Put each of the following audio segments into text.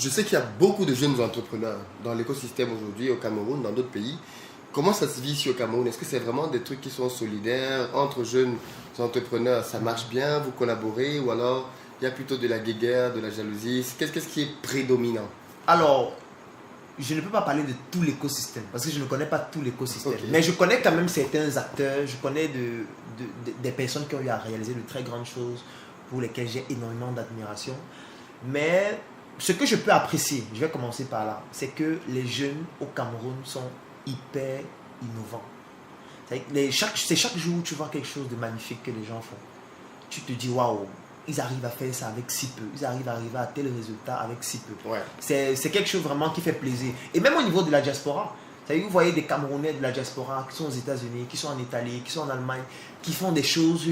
je sais qu'il y a beaucoup de jeunes entrepreneurs dans l'écosystème aujourd'hui au Cameroun, dans d'autres pays. Comment ça se vit ici au Cameroun? Est-ce que c'est vraiment des trucs qui sont solidaires entre jeunes entrepreneurs? Ça marche bien, vous collaborez, ou alors il y a plutôt de la guéguerre, de la jalousie? Qu'est-ce qui est prédominant? Alors, je ne peux pas parler de tout l'écosystème parce que je ne connais pas tout l'écosystème. Okay. Mais je connais quand même certains acteurs, je connais des personnes qui ont eu à réaliser de très grandes choses pour lesquelles j'ai énormément d'admiration. Mais ce que je peux apprécier, je vais commencer par là, c'est que les jeunes au Cameroun sont hyper innovants. C'est chaque jour où tu vois quelque chose de magnifique que les gens font. Tu te dis waouh, ils arrivent à faire ça avec si peu, ils arrivent à arriver à tel résultat avec si peu. Ouais. C'est quelque chose vraiment qui fait plaisir. Et même au niveau de la diaspora, vous voyez des Camerounais de la diaspora qui sont aux États-Unis, qui sont en Italie, qui sont en Allemagne, qui font des choses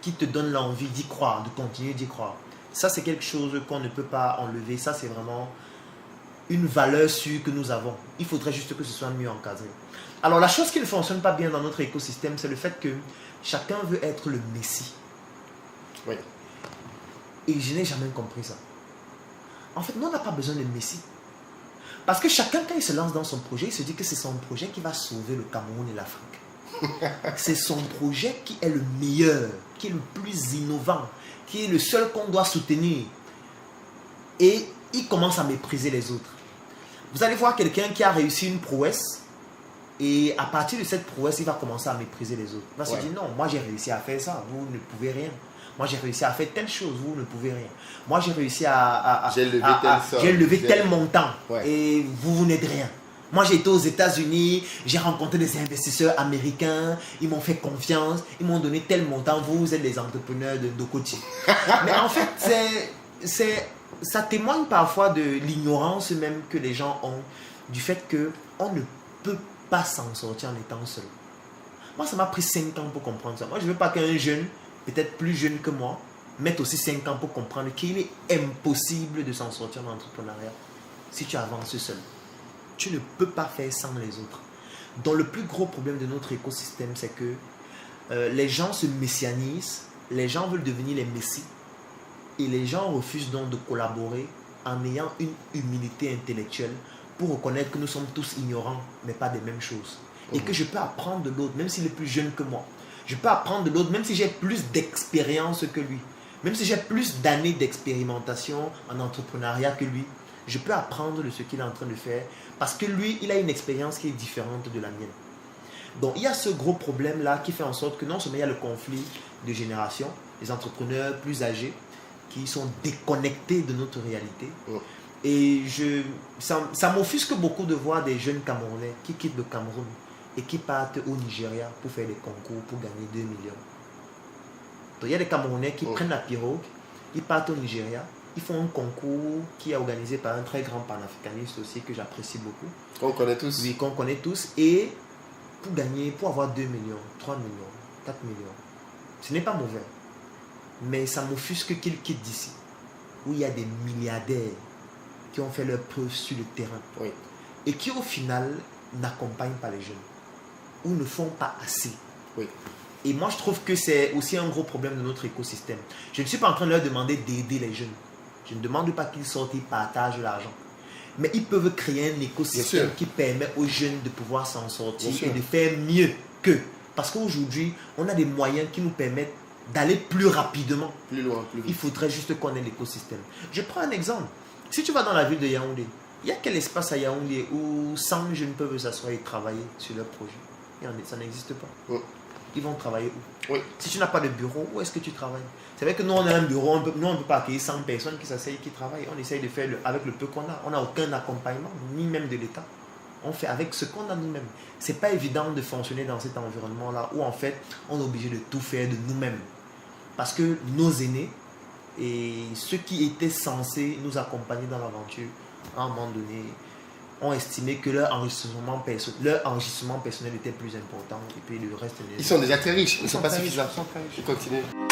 qui te donnent l'envie d'y croire, de continuer d'y croire. Ça, c'est quelque chose qu'on ne peut pas enlever. Ça, c'est vraiment une valeur sûre que nous avons. Il faudrait juste que ce soit mieux encadré. Alors, la chose qui ne fonctionne pas bien dans notre écosystème, c'est le fait que chacun veut être le messie. Oui. Et je n'ai jamais compris ça. En fait, nous, on n'a pas besoin de messie. Parce que chacun, quand il se lance dans son projet, il se dit que c'est son projet qui va sauver le Cameroun et l'Afrique. C'est son projet qui est le meilleur, qui est le plus innovant, qui est le seul qu'on doit soutenir. Et il commence à mépriser les autres. Vous allez voir quelqu'un qui a réussi une prouesse, et à partir de cette prouesse, il va commencer à mépriser les autres. Il va se dire non, moi j'ai réussi à faire ça, vous ne pouvez rien. Moi j'ai réussi à faire telle chose, vous ne pouvez rien. Moi j'ai réussi j'ai levé tel montant, et vous n'êtes rien. Moi j'ai été aux États-Unis, j'ai rencontré des investisseurs américains, ils m'ont fait confiance, ils m'ont donné tel montant, vous êtes les entrepreneurs de Ndokoti. Mais en fait, ça témoigne parfois de l'ignorance même que les gens ont, du fait qu'on ne peut pas s'en sortir en étant seul. Moi ça m'a pris 5 ans pour comprendre ça. Moi je ne veux pas qu'un jeune, peut-être plus jeune que moi, mette aussi 5 ans pour comprendre qu'il est impossible de s'en sortir dans l'entrepreneuriat si tu avances seul. Tu ne peux pas faire sans les autres. Donc le plus gros problème de notre écosystème, c'est que les gens se messianisent, les gens veulent devenir les messies, et les gens refusent donc de collaborer en ayant une humilité intellectuelle pour reconnaître que nous sommes tous ignorants, mais pas des mêmes choses. Et que je peux apprendre de l'autre, même s'il est plus jeune que moi. Je peux apprendre de l'autre, même si j'ai plus d'expérience que lui. Même si j'ai plus d'années d'expérimentation en entrepreneuriat que lui. Je peux apprendre de ce qu'il est en train de faire parce que lui, il a une expérience qui est différente de la mienne. Donc, il y a ce gros problème-là qui fait en sorte que non seulement il y a le conflit de génération, les entrepreneurs plus âgés qui sont déconnectés de notre réalité. Et ça m'offusque beaucoup de voir des jeunes Camerounais qui quittent le Cameroun et qui partent au Nigeria pour faire des concours pour gagner 2 millions. Donc, il y a des Camerounais qui prennent la pirogue, ils partent au Nigeria. Ils font un concours qui est organisé par un très grand panafricaniste aussi que j'apprécie beaucoup. Qu'on connaît tous. Oui, qu'on connaît tous. Et pour avoir 2 millions, 3 millions, 4 millions, ce n'est pas mauvais. Mais ça m'offusque qu'ils quittent d'ici, où il y a des milliardaires qui ont fait leur preuve sur le terrain. Oui. Et qui au final n'accompagnent pas les jeunes. Ou ne font pas assez. Oui. Et moi je trouve que c'est aussi un gros problème de notre écosystème. Je ne suis pas en train de leur demander d'aider les jeunes. Je ne demande pas qu'ils sortent et partagent l'argent. Mais ils peuvent créer un écosystème qui permet aux jeunes de pouvoir s'en sortir et de faire mieux qu'eux. Parce qu'aujourd'hui, on a des moyens qui nous permettent d'aller plus rapidement. Plus loin, plus vite. Il faudrait juste qu'on ait l'écosystème. Je prends un exemple. Si tu vas dans la ville de Yaoundé, il y a quel espace à Yaoundé où 100 jeunes peuvent s'asseoir et travailler sur leur projet? Ça n'existe pas. Ils vont travailler où? Si tu n'as pas de bureau, où est-ce que tu travailles? C'est vrai que nous, on a un bureau, nous, on ne peut pas accueillir 100 personnes qui s'asseyent, qui travaillent. On essaye de faire avec le peu qu'on a. On n'a aucun accompagnement, ni même de l'État. On fait avec ce qu'on a nous-mêmes. Ce n'est pas évident de fonctionner dans cet environnement-là où, en fait, on est obligé de tout faire de nous-mêmes. Parce que nos aînés et ceux qui étaient censés nous accompagner dans l'aventure, à un moment donné, ont estimé que leur enrichissement personnel était plus important et puis le reste... Ils sont déjà très riches, ils ne sont pas très suffisants. Ils sont très riches. Ils continuent.